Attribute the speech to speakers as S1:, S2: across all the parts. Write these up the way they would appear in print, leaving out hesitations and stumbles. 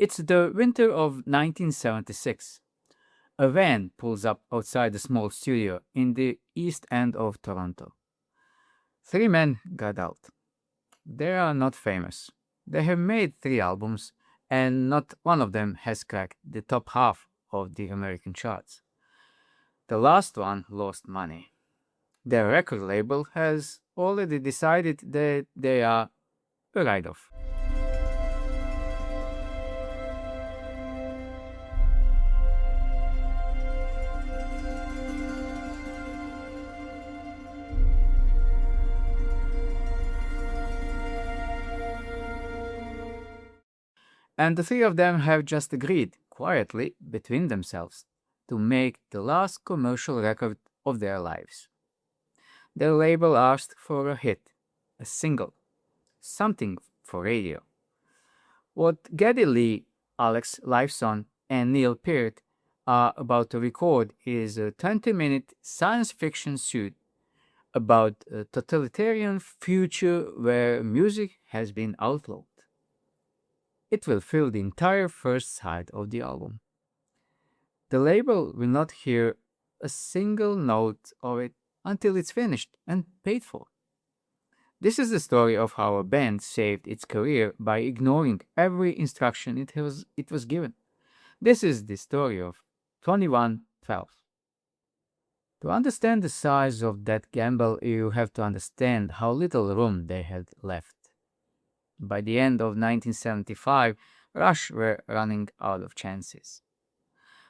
S1: It's the winter of 1976. A van pulls up outside a small studio in the east end of Toronto. Three men got out. They are not famous. They have made three albums, and not one of them has cracked the top half of the American charts. The last one lost money. Their record label has already decided that they are a write-off. And the three of them have just agreed, quietly, between themselves, to make the last commercial record of their lives. Their label asked for a hit, a single, something for radio. What Geddy Lee, Lifeson, and Neil Peart are about to record is a 20-minute science fiction suite about a totalitarian future where music has been outlawed. It will fill the entire first side of the album. The label will not hear a single note of it until it's finished and paid for. This is the story of how a band saved its career by ignoring every instruction it was given. This is the story of 2112. To understand the size of that gamble, you have to understand how little room they had left. By the end of 1975, Rush were running out of chances.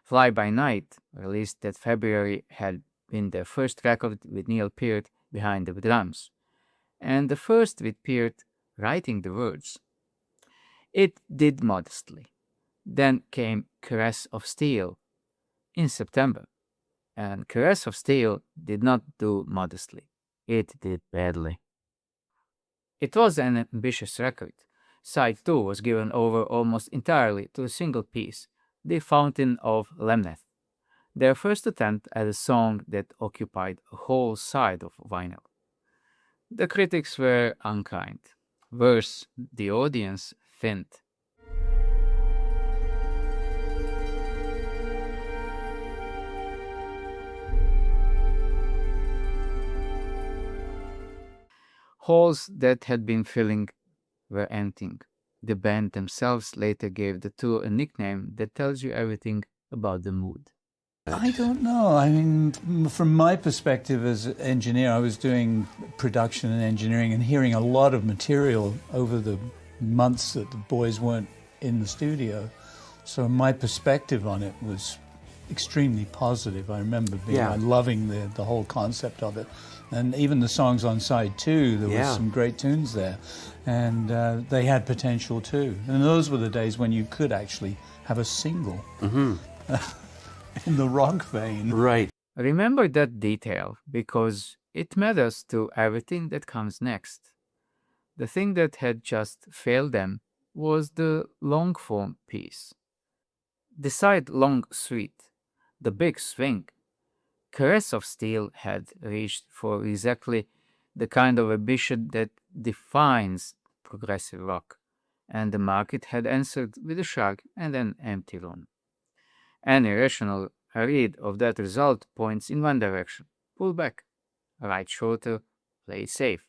S1: Fly By Night, released that February, had been their first record with Neil Peart behind the drums, and the first with Peart writing the words. It did modestly. Then came Caress of Steel in September, and Caress of Steel did not do modestly. It did badly. It was an ambitious record. Side 2 was given over almost entirely to a single piece, The Fountain of Lemneth, their first attempt at a song that occupied a whole side of vinyl. The critics were unkind. Worse, the audience thinned. Halls that had been filling were emptying. The band themselves later gave the tour a nickname that tells you everything about the mood.
S2: I don't know. I mean, from my perspective as an engineer, I was doing production and engineering and hearing a lot of material over the months that the boys weren't in the studio. So my perspective on it was extremely positive. I remember loving the whole concept of it. And even the songs on side 2, there was some great tunes there. And they had potential too. And those were the days when you could actually have a single in the rock vein.
S3: Right.
S1: Remember that detail because it matters to everything that comes next. The thing that had just failed them was the long form piece. The side long suite, the big swing. Caress of Steel had reached for exactly the kind of ambition that defines progressive rock, and the market had answered with a shrug and an empty room. Any rational read of that result points in one direction: pull back, write shorter, play it safe.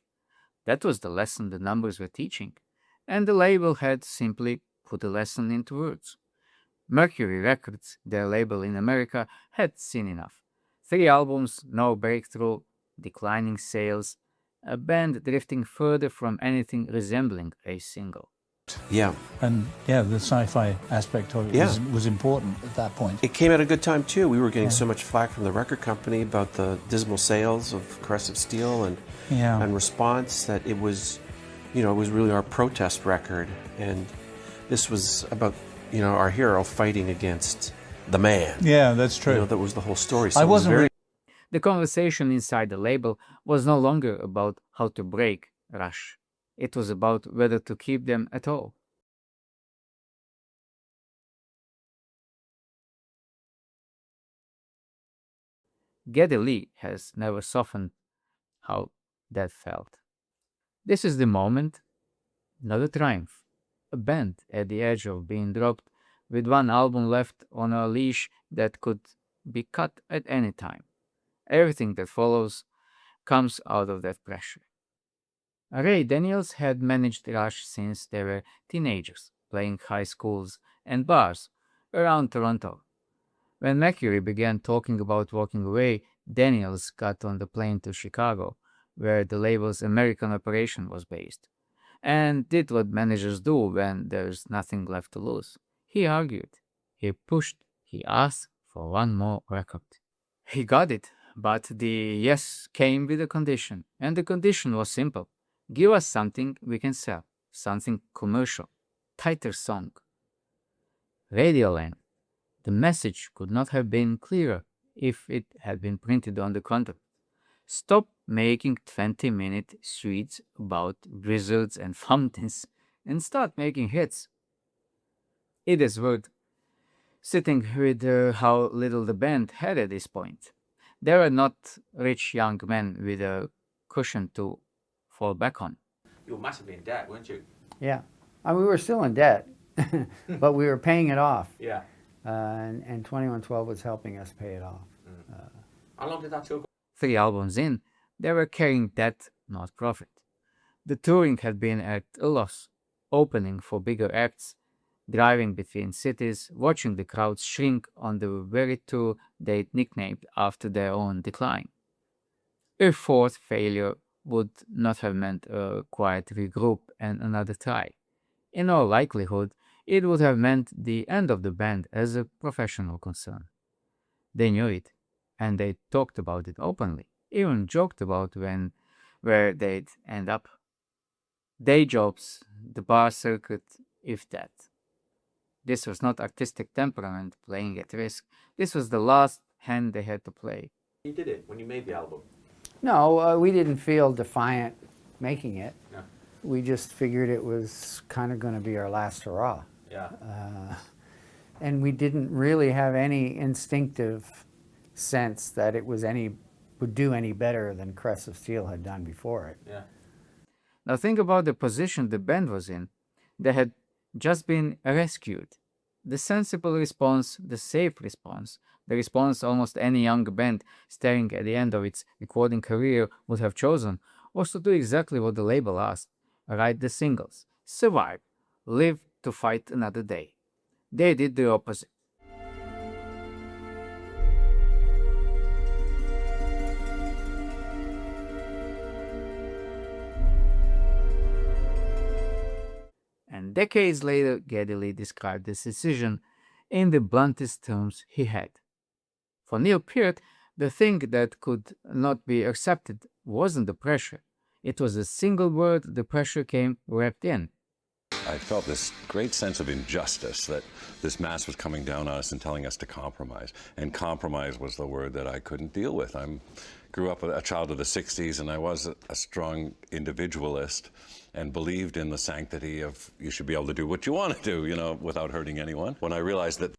S1: That was the lesson the numbers were teaching, and the label had simply put the lesson into words. Mercury Records, their label in America, had seen enough. 3 albums, no breakthrough, declining sales, a band drifting further from anything resembling a single.
S3: Yeah.
S2: And the sci-fi aspect of it was important at that point.
S3: It came at a good time too. We were getting so much flack from the record company about the dismal sales of Caress of Steel and Response that it was, it was really our protest record. And this was about, our hero fighting against the man.
S2: Yeah, that's true.
S3: That was the whole story. So
S2: I wasn't
S1: The conversation inside the label was no longer about how to break Rush. It was about whether to keep them at all. Geddy Lee has never softened how that felt. This is the moment, not a triumph. A band at the edge of being dropped with one album left on a leash that could be cut at any time. Everything that follows comes out of that pressure. Ray Daniels had managed Rush since they were teenagers, playing high schools and bars around Toronto. When Mercury began talking about walking away, Daniels got on the plane to Chicago, where the label's American operation was based, and did what managers do when there's nothing left to lose. He argued, he pushed, he asked for one more record. He got it, but the yes came with a condition, and the condition was simple. Give us something we can sell, something commercial, tighter song. Radio length. The message could not have been clearer if it had been printed on the contract. Stop making 20-minute suites about wizards and fountains and start making hits. It is worth sitting with how little the band had at this point. They were not rich young men with a cushion to fall back on.
S4: You were massively in debt, weren't you?
S5: Yeah. I mean, we were still in debt, but we were paying it off.
S4: Yeah.
S5: And 2112 was helping us pay it off.
S4: How long did that tour go?
S1: 3 albums in, they were carrying debt, not profit. The touring had been at a loss, opening for bigger acts, driving between cities, watching the crowds shrink on the very tour they'd nicknamed after their own decline. A fourth failure would not have meant a quiet regroup and another try. In all likelihood, it would have meant the end of the band as a professional concern. They knew it, and they talked about it openly, even joked about where they'd end up. Day jobs, the bar circuit, if that. This was not artistic temperament playing at risk. This was the last hand they had to play.
S4: You did it when you made the album?
S5: No, we didn't feel defiant making it.
S4: No.
S5: We just figured it was kind of going to be our last hurrah.
S4: Yeah.
S5: And we didn't really have any instinctive sense that it was would do any better than Crest of Steel had done before it.
S4: Yeah.
S1: Now think about the position the band was in. They had just been rescued. The sensible response, the safe response, the response almost any young band staring at the end of its recording career would have chosen, was to do exactly what the label asked: write the singles, survive, live to fight another day. They did the opposite. And decades later, Geddy Lee described this decision in the bluntest terms he had. For Neil Peart, the thing that could not be accepted wasn't the pressure. It was a single word the pressure came wrapped in.
S6: I felt this great sense of injustice, that this mass was coming down on us and telling us to compromise. And compromise was the word that I couldn't deal with. I grew up a child of the 60s, and I was a strong individualist and believed in the sanctity of you should be able to do what you want to do, you know, without hurting anyone. When I realized that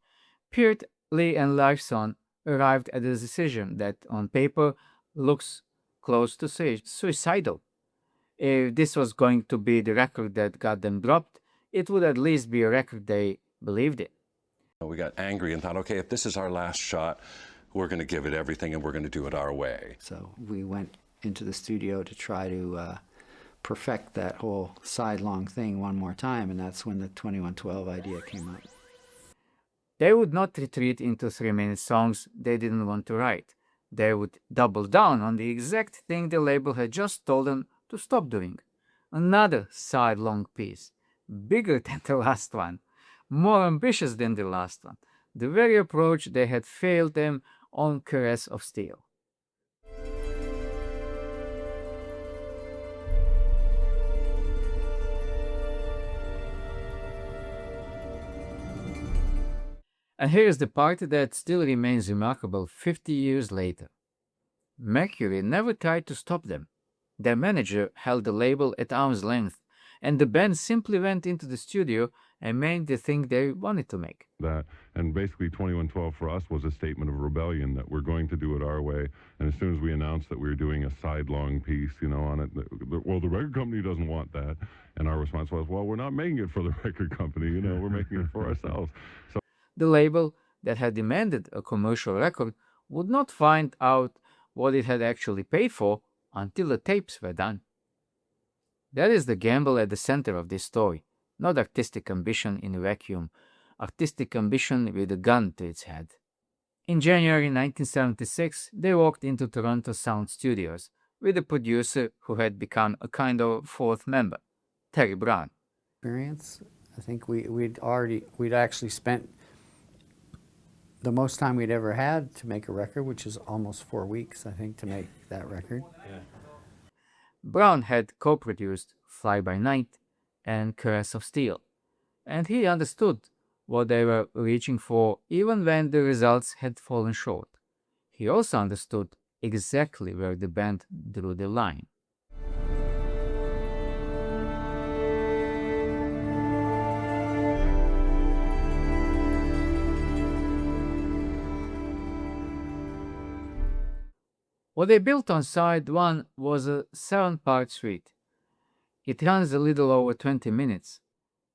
S1: Peart, Lee, and Lifeson arrived at a decision that on paper looks close to suicidal. If this was going to be the record that got them dropped, it would at least be a record they believed in.
S6: we got angry and thought, okay, if this is our last shot, we're going to give it everything and we're going to do it our way.
S5: So we went into the studio to try to perfect that whole sidelong thing one more time, and that's when the 2112 idea came up.
S1: They would not retreat into 3-minute songs they didn't want to write. They would double down on the exact thing the label had just told them to stop doing. Another side-long piece, bigger than the last one, more ambitious than the last one, the very approach they had failed them on Caress of Steel. And here's the part that still remains remarkable 50 years later. Mercury never tried to stop them. Their manager held the label at arm's length, and the band simply went into the studio and made the thing they wanted to make.
S7: That, and basically 2112 for us was a statement of rebellion, that we're going to do it our way. And as soon as we announced that we were doing a sidelong piece, on it, well, the record company doesn't want that. And our response was, well, we're not making it for the record company, we're making it for ourselves. So
S1: The label that had demanded a commercial record would not find out what it had actually paid for until the tapes were done. That is the gamble at the center of this story, not artistic ambition in a vacuum, artistic ambition with a gun to its head. In January 1976, they walked into Toronto Sound Studios with a producer who had become a kind of fourth member, Terry Brown.
S5: Experience. I think we'd actually spent the most time we'd ever had to make a record, which is almost 4 weeks, I think, to make that record.
S4: Yeah.
S1: Brown had co-produced Fly By Night and Caress of Steel, and he understood what they were reaching for even when the results had fallen short. He also understood exactly where the band drew the line. What they built on side 1 was a 7-part suite. It runs a little over 20 minutes.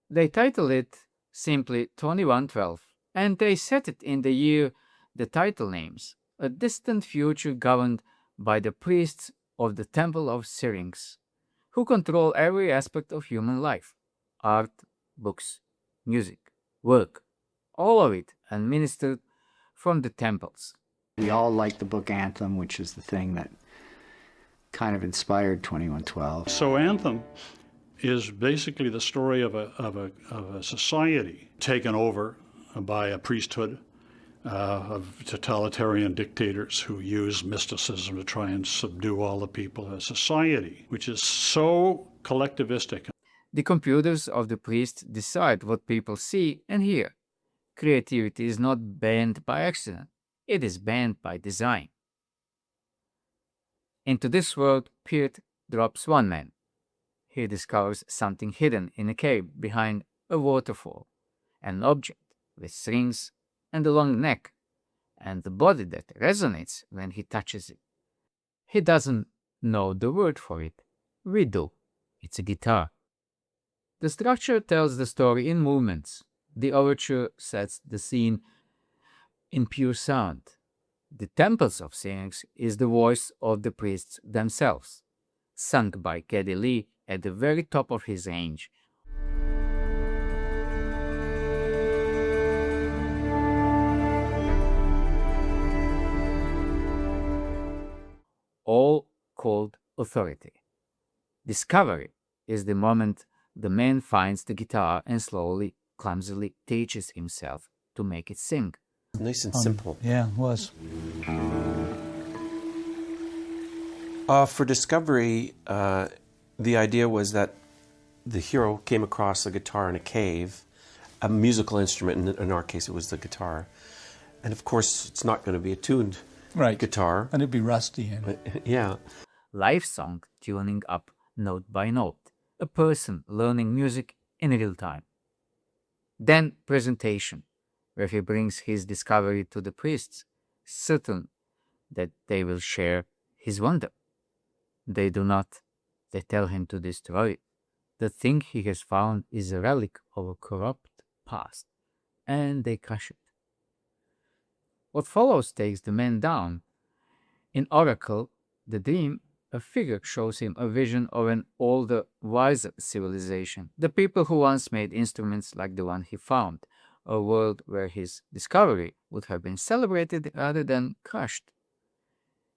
S1: They titled it simply 2112, and they set it in the year the title names, a distant future governed by the priests of the Temple of Syrinx, who control every aspect of human life: art, books, music, work, all of it administered from the temples.
S5: We all like the book Anthem, which is the thing that kind of inspired 2112.
S8: So Anthem is basically the story of a society taken over by a priesthood of totalitarian dictators who use mysticism to try and subdue all the people. A society which is so collectivistic.
S1: The computers of the priests decide what people see and hear. Creativity is not banned by accident. It is banned by design. Into this world, Peart drops one man. He discovers something hidden in a cave behind a waterfall, an object with strings and a long neck, and the body that resonates when he touches it. He doesn't know the word for it. We do. It's a guitar. The structure tells the story in movements. The overture sets the scene in pure sound. The Temples of Syrinx is the voice of the priests themselves, sung by Geddy Lee at the very top of his range. All called authority. Discovery is the moment the man finds the guitar and slowly, clumsily teaches himself to make it sing.
S3: Nice and simple.
S2: Yeah, it was.
S3: For Discovery, the idea was that the hero came across a guitar in a cave, a musical instrument. In our case, it was the guitar. And of course, it's not going to be a tuned guitar.
S2: And it'd be rusty.
S3: Yeah.
S1: Live song tuning up note by note. A person learning music in real time. Then presentation, where he brings his discovery to the priests, certain that they will share his wonder. They do not. They tell him to destroy it. The thing he has found is a relic of a corrupt past, and they crush it. What follows takes the man down. In Oracle, the dream, a figure shows him a vision of an older, wiser civilization, the people who once made instruments like the one he found, a world where his discovery would have been celebrated rather than crushed.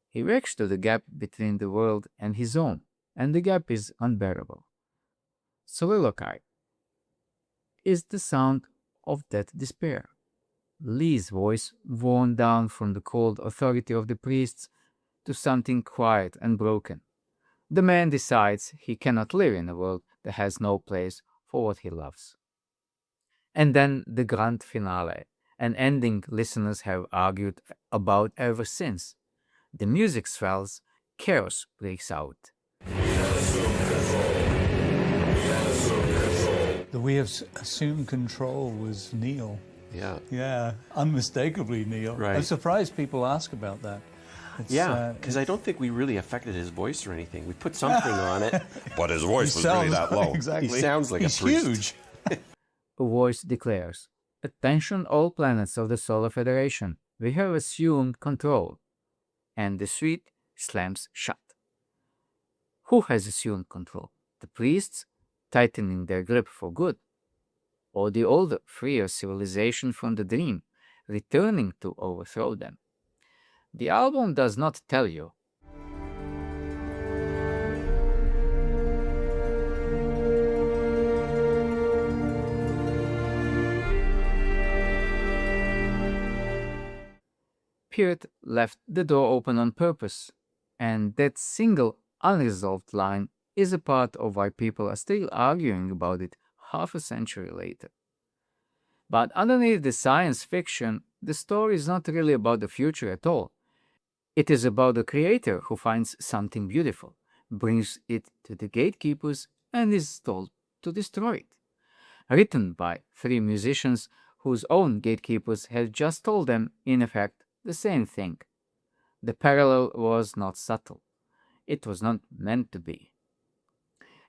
S1: He wakes to the gap between the world and his own, and the gap is unbearable. Soliloquy is the sound of that despair. Lee's voice, worn down from the cold authority of the priests to something quiet and broken. The man decides he cannot live in a world that has no place for what he loves. And then the grand finale, an ending listeners have argued about ever since. The music swells, chaos breaks out.
S2: The we have assumed control was Neil.
S3: Yeah.
S2: Yeah, unmistakably Neil.
S3: Right.
S2: I'm surprised people ask about that.
S3: Yeah, because I don't think we really affected his voice or anything. We put something on it.
S6: But his voice was really that low.
S2: Exactly.
S3: He sounds like
S2: He's
S3: a priest.
S2: huge.
S1: A voice declares, Attention all planets of the Solar Federation, we have assumed control. And the suite slams shut. Who has assumed control? The priests, tightening their grip for good? Or the older, freer civilization from the dream, returning to overthrow them? The album does not tell you. Peart left the door open on purpose, and that single unresolved line is a part of why people are still arguing about it half a century later. But underneath the science fiction, the story is not really about the future at all. It is about the creator who finds something beautiful, brings it to the gatekeepers, and is told to destroy it. Written by three musicians whose own gatekeepers had just told them, in effect, the same thing. The parallel was not subtle. It was not meant to be.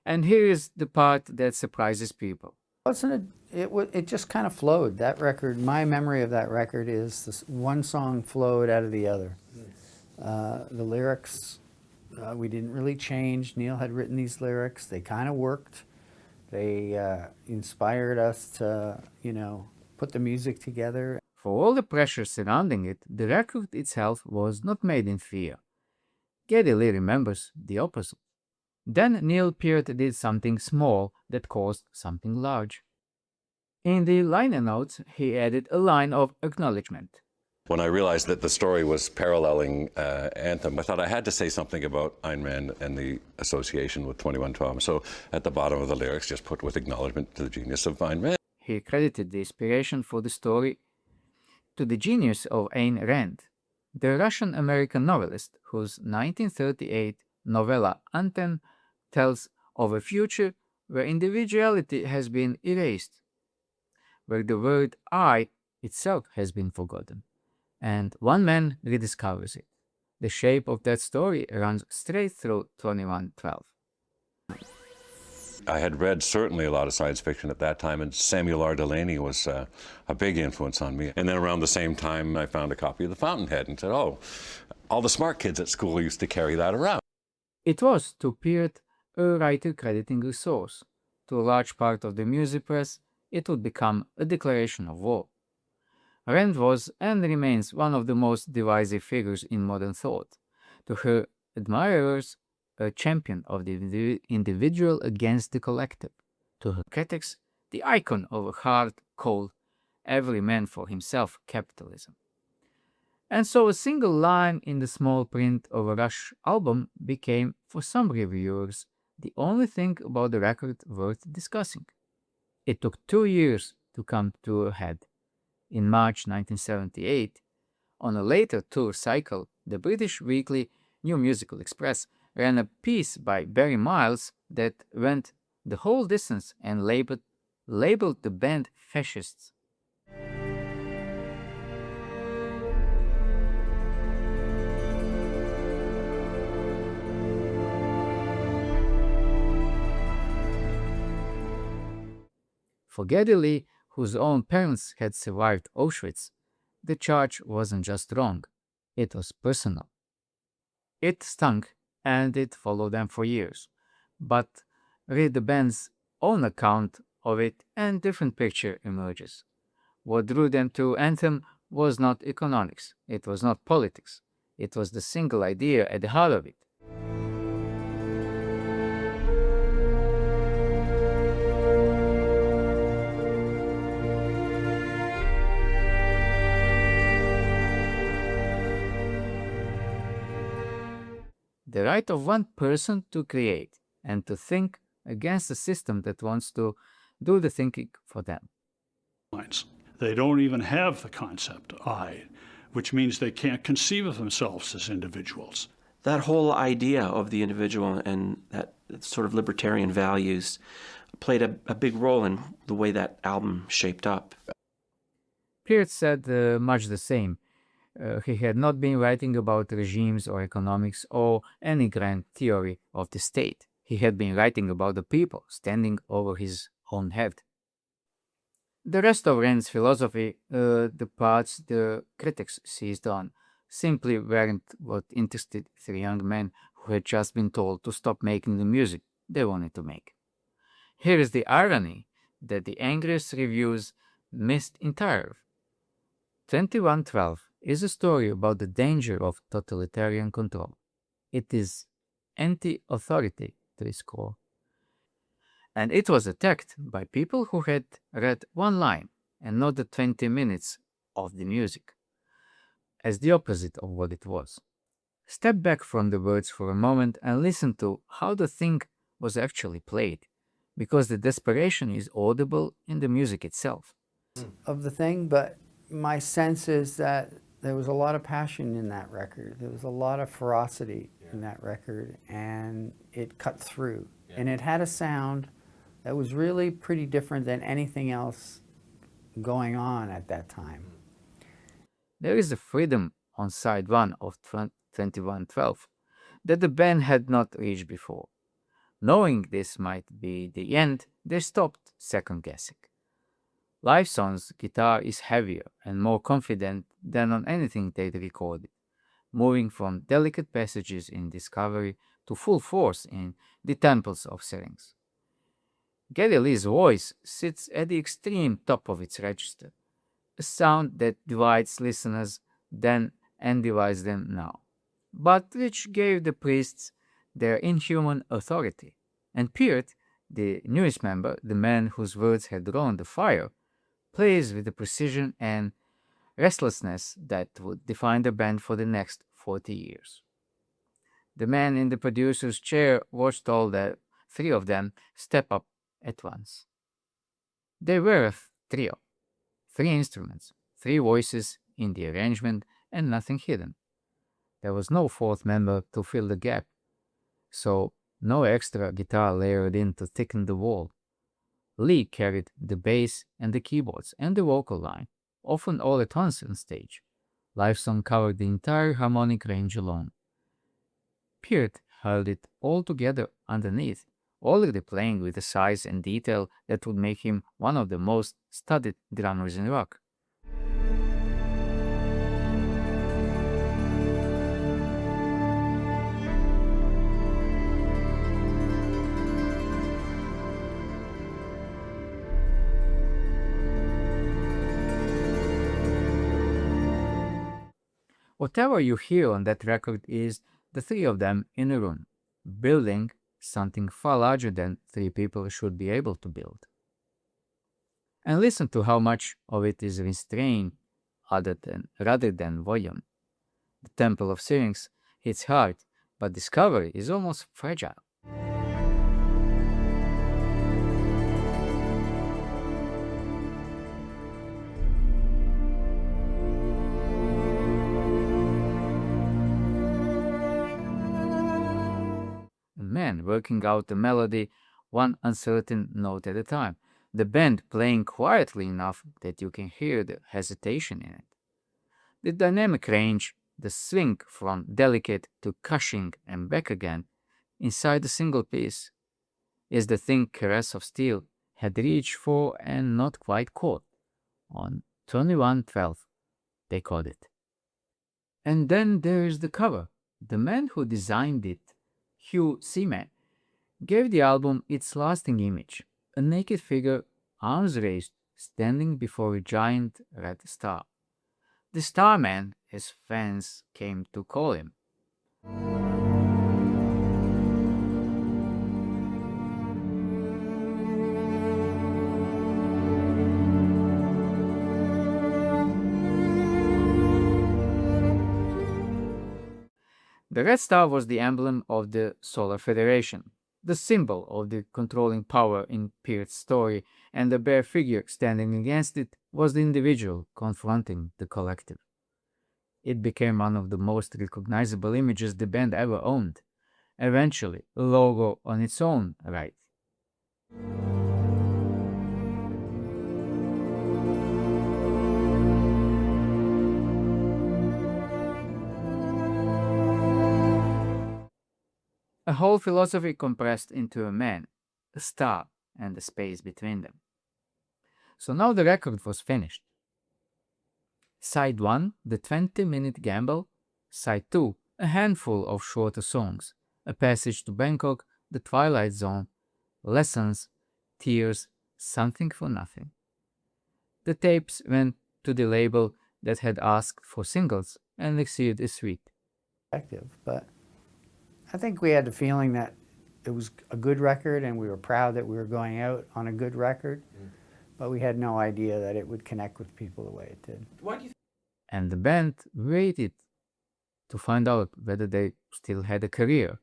S1: And here is the part that surprises people.
S5: Wasn't it? It just kind of flowed. That record, my memory of that record is this one song flowed out of the other. The lyrics, we didn't really change. Neil had written these lyrics. They kind of worked. They inspired us to, put the music together.
S1: For all the pressure surrounding it, the record itself was not made in fear. Geddy Lee remembers the opposite. Then Neil Peart did something small that caused something large. In the liner notes, he added a line of acknowledgement.
S6: When I realized that the story was paralleling Anthem, I thought I had to say something about Ayn Rand and the association with 2112. So at the bottom of the lyrics, just put with acknowledgement to the genius of Ayn Rand.
S1: He credited the inspiration for the story to the genius of Ayn Rand, the Russian-American novelist whose 1938 novella Anthem tells of a future where individuality has been erased, where the word I itself has been forgotten, and one man rediscovers it. The shape of that story runs straight through 2112.
S6: I had read certainly a lot of science fiction at that time, and Samuel R. Delany was a big influence on me. And then around the same time, I found a copy of The Fountainhead and said, oh, all the smart kids at school used to carry that around.
S1: It was, to Peart, a writer crediting resource. To a large part of the music press, it would become a declaration of war. Rand was and remains one of the most divisive figures in modern thought. To her admirers, a champion of the individual against the collective. To her critics, the icon of a hard, cold, every man for himself capitalism. And so a single line in the small print of a Rush album became, for some reviewers, the only thing about the record worth discussing. It took 2 years to come to a head. In March 1978, on a later tour cycle, the British weekly New Musical Express ran a piece by Barry Miles that went the whole distance and labeled the band fascists. For Geddy Lee, whose own parents had survived Auschwitz, the charge wasn't just wrong, it was personal. It stung, and it followed them for years. But read the band's own account of it and different picture emerges. What drew them to Anthem was not economics, it was not politics, it was the single idea at the heart of it. The right of one person to create and to think against a system that wants to do the thinking for them.
S8: They don't even have the concept I, which means they can't conceive of themselves as individuals.
S3: That whole idea of the individual and that sort of libertarian values played a big role in the way that album shaped up.
S1: Peart said much the same. He had not been writing about regimes or economics or any grand theory of the state. He had been writing about the people standing over his own head. The rest of Rand's philosophy, the parts the critics seized on, simply weren't what interested three young men who had just been told to stop making the music they wanted to make. Here is the irony that the angriest reviews missed entirely. 2112 is a story about the danger of totalitarian control. It is anti-authority to its core. And it was attacked by people who had read one line and not the 20 minutes of the music, as the opposite of what it was. Step back from the words for a moment and listen to how the thing was actually played, because the desperation is audible in the music itself.
S5: Of the thing, but my sense is that there was a lot of passion in that record. There was a lot of ferocity in that record, and it cut through. And it had a sound that was really pretty different than anything else going on at that time.
S1: There is a freedom on side one of 2112 that the band had not reached before. Knowing this might be the end, they stopped second-guessing. Lifeson's guitar is heavier and more confident than on anything they'd recorded, moving from delicate passages in Discovery to full force in the Temples of Syrinx. Geddy Lee's voice sits at the extreme top of its register, a sound that divides listeners then and divides them now, but which gave the priests their inhuman authority. And Peart, the newest member, the man whose words had drawn the fire, plays with the precision and restlessness that would define the band for the next 40 years. The man in the producer's chair watched all the three of them step up at once. They were a trio, three instruments, three voices in the arrangement, and nothing hidden. There was no fourth member to fill the gap, so no extra guitar layered in to thicken the wall. Lee carried the bass and the keyboards and the vocal line, often all at once on stage. Lifeson covered the entire harmonic range alone. Peart held it all together underneath, already playing with a size and detail that would make him one of the most studied drummers in rock. Whatever you hear on that record is the three of them in a room, building something far larger than three people should be able to build. And listen to how much of it is restrained rather than volume. The Temple of Syrinx hits hard, but Discovery is almost fragile. Man working out the melody one uncertain note at a time, the band playing quietly enough that you can hear the hesitation in it. The dynamic range, the swing from delicate to gushing and back again inside a single piece, is the thing Caress of Steel had reached for and not quite caught. On 2112, they caught it. And then there is the cover. The man who designed it, Hugh Seaman, gave the album its lasting image, a naked figure, arms raised, standing before a giant red star. The Starman, as fans came to call him. The red star was the emblem of the Solar Federation, the symbol of the controlling power in Peart's story, and the bare figure standing against it was the individual confronting the collective. It became one of the most recognizable images the band ever owned, eventually a logo on its own right. A whole philosophy compressed into a man, a star, and the space between them. So now the record was finished. Side 1, the 20-minute gamble. Side 2, a handful of shorter songs. A Passage to Bangkok, The Twilight Zone, Lessons, Tears, Something for Nothing. The tapes went to the label that had asked for singles and received a suite.
S5: But I think we had the feeling that it was a good record and we were proud that we were going out on a good record, but we had no idea that it would connect with people the way it did.
S4: Why do you
S1: And the band waited to find out whether they still had a career.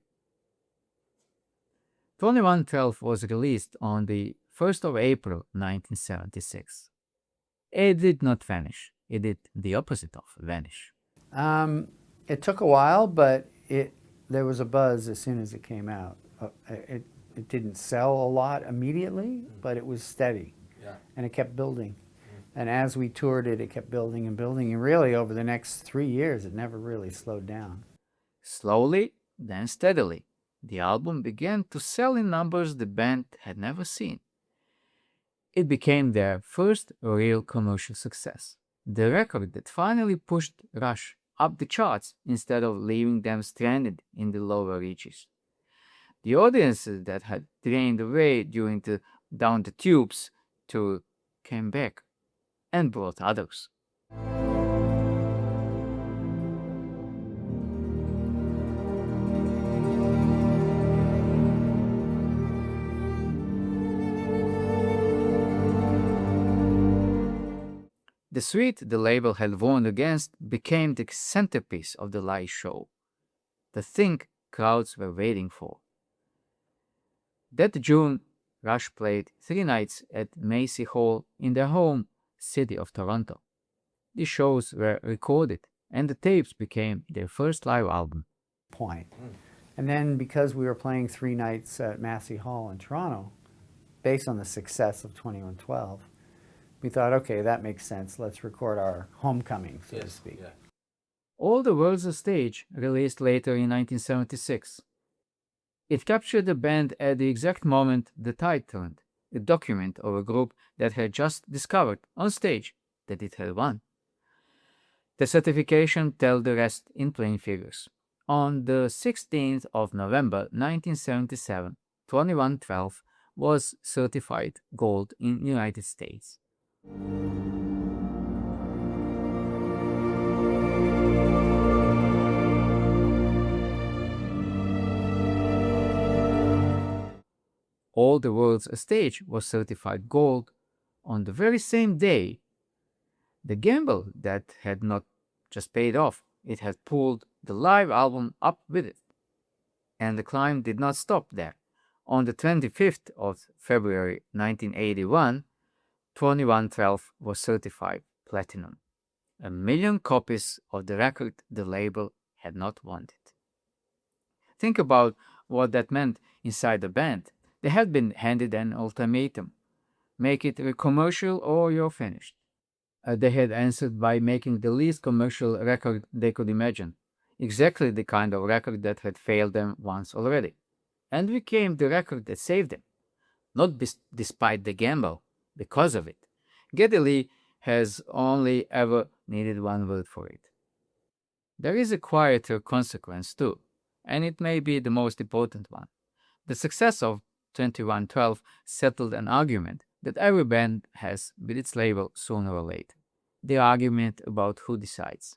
S1: 2112 was released on the 1st of April 1976. It did not vanish. It did the opposite of vanish.
S5: It took a while, but there was a buzz as soon as it came out. It didn't sell a lot immediately, but it was steady, and it kept building. And as we toured it, it kept building and building, and really over the next 3 years, it never really slowed down.
S1: Slowly, then steadily, the album began to sell in numbers the band had never seen. It became their first real commercial success, the record that finally pushed Rush up the charts instead of leaving them stranded in the lower reaches. The audiences that had drained away during the Down the Tubes tour came back and brought others. The suite the label had warned against became the centerpiece of the live show, the thing crowds were waiting for. That June, Rush played 3 nights at Macy Hall in their home city of Toronto. The shows were recorded and the tapes became their first live album.
S5: And then because we were playing 3 nights at Massey Hall in Toronto, based on the success of 2112, we thought, okay, that makes sense. Let's record our homecoming, so to speak.
S1: All the World's a Stage, released later in 1976. It captured the band at the exact moment the tide turned, a document of a group that had just discovered on stage that it had won. The certification tells the rest in plain figures. On the 16th of November 1977, 2112 was certified gold in the United States. All the World's a Stage was certified gold on the very same day. The gamble that had not just paid off, it had pulled the live album up with it. And the climb did not stop there. On the 25th of February 1981, 2112 was certified platinum. 1 million copies of the record the label had not wanted. Think about what that meant inside the band. They had been handed an ultimatum. Make it a commercial or you're finished. They had answered by making the least commercial record they could imagine. Exactly the kind of record that had failed them once already. And became the record that saved them. Not despite the gamble, because of it. Geddy Lee has only ever needed one word for it. There is a quieter consequence too, and it may be the most important one. The success of 2112 settled an argument that every band has with its label sooner or later. The argument about who decides.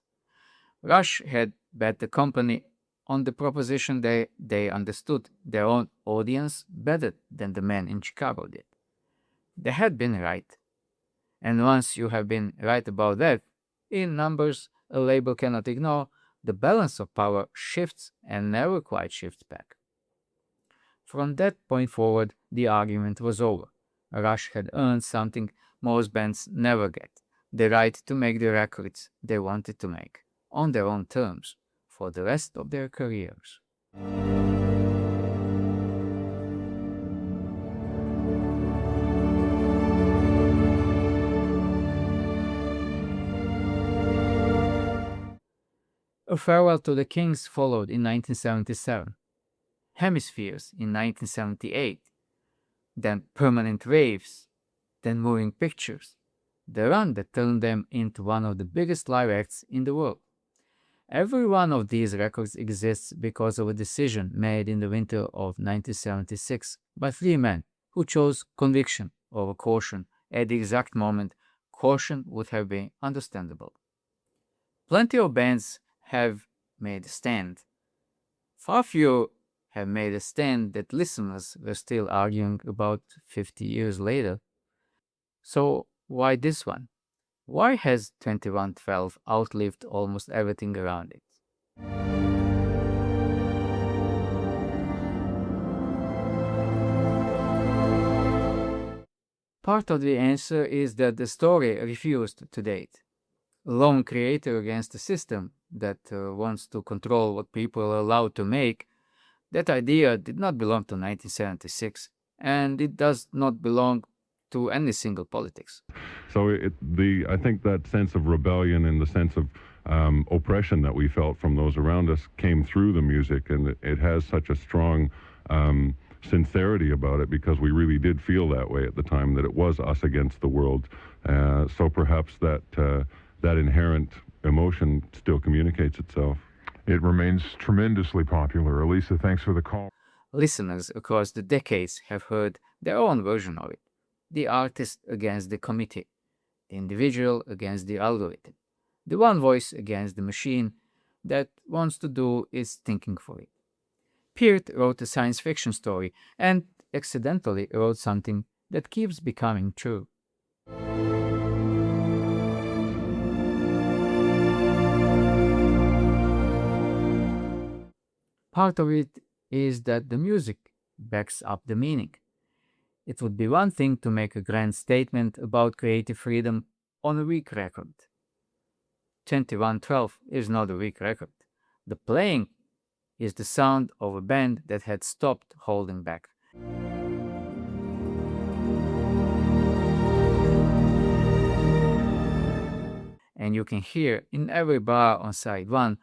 S1: Rush had bet the company on the proposition they understood their own audience better than the men in Chicago did. They had been right. And once you have been right about that, in numbers a label cannot ignore, the balance of power shifts and never quite shifts back. From that point forward, the argument was over. Rush had earned something most bands never get, the right to make the records they wanted to make, on their own terms, for the rest of their careers. A Farewell to the Kings followed in 1977. Hemispheres in 1978, then Permanent Waves than moving pictures, the run that turned them into one of the biggest live acts in the world. Every one of these records exists because of a decision made in the winter of 1976 by three men who chose conviction over caution at the exact moment caution would have been understandable. Plenty of bands have made a stand. Far fewer have made a stand that listeners were still arguing about 50 years later. So why this one? Why has 2112 outlived almost everything around it? Part of the answer is that the story refused to date. A lone creator against a system that wants to control what people are allowed to make, that idea did not belong to 1976, and it does not belong to any single politics.
S7: So I think that sense of rebellion and the sense of oppression that we felt from those around us came through the music, and it has such a strong sincerity about it because we really did feel that way at the time, that it was us against the world. So perhaps that inherent emotion still communicates itself.
S9: It remains tremendously popular. Elisa, thanks for the call.
S1: Listeners across the decades have heard their own version of it. The artist against the committee, the individual against the algorithm, the one voice against the machine that wants to do its thinking for it. Peart wrote a science fiction story and accidentally wrote something that keeps becoming true. Part of it is that the music backs up the meaning. It would be one thing to make a grand statement about creative freedom on a weak record. 2112 is not a weak record. The playing is the sound of a band that had stopped holding back. And you can hear in every bar on side one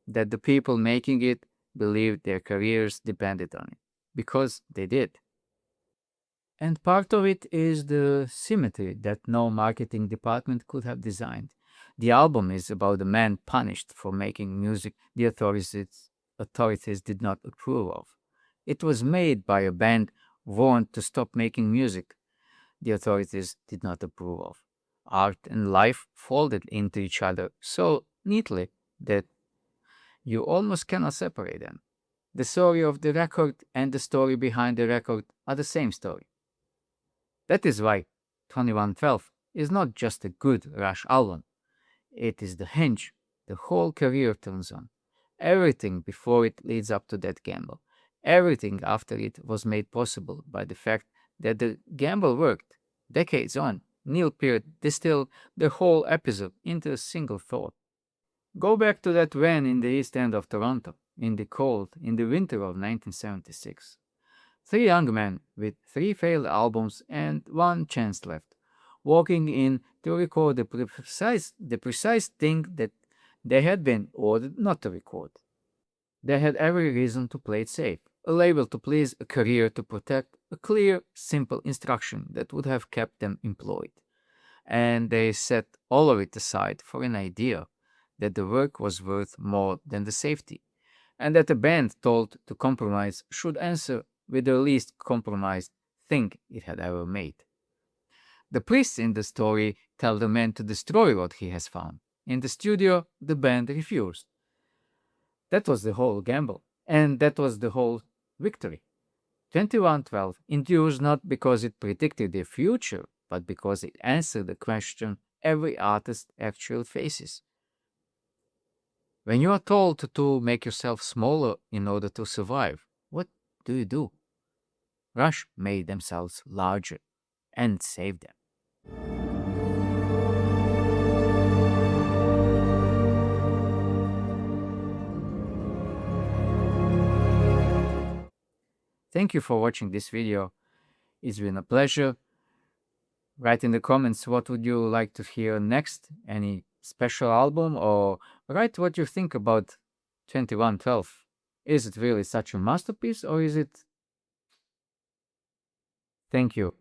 S1: that the people making it believed their careers depended on it, because they did. And part of it is the symmetry that no marketing department could have designed. The album is about a man punished for making music the authorities did not approve of. It was made by a band warned to stop making music the authorities did not approve of. Art and life folded into each other so neatly that you almost cannot separate them. The story of the record and the story behind the record are the same story. That is why 2112 is not just a good Rush album. It is the hinge the whole career turns on. Everything before it leads up to that gamble. Everything after it was made possible by the fact that the gamble worked. Decades on, Neil Peart distilled the whole episode into a single thought. Go back to that van in the east end of Toronto, in the cold, in the winter of 1976. 3 young men with 3 failed albums and 1 chance left, walking in to record the precise thing that they had been ordered not to record. They had every reason to play it safe, a label to please, a career to protect, a clear, simple instruction that would have kept them employed. And they set all of it aside for an idea that the work was worth more than the safety, and that a band told to compromise should answer with the least compromised thing it had ever made. The priests in the story tell the man to destroy what he has found. In the studio, the band refused. That was the whole gamble, and that was the whole victory. 2112 endures not because it predicted the future, but because it answered the question every artist actually faces. When you are told to make yourself smaller in order to survive, what do? Rush made themselves larger and saved them. Thank you for watching this video. It's been a pleasure. Write in the comments what would you like to hear next, any special album, or write what you think about 2112. Is it really such a masterpiece, or is it... Thank you.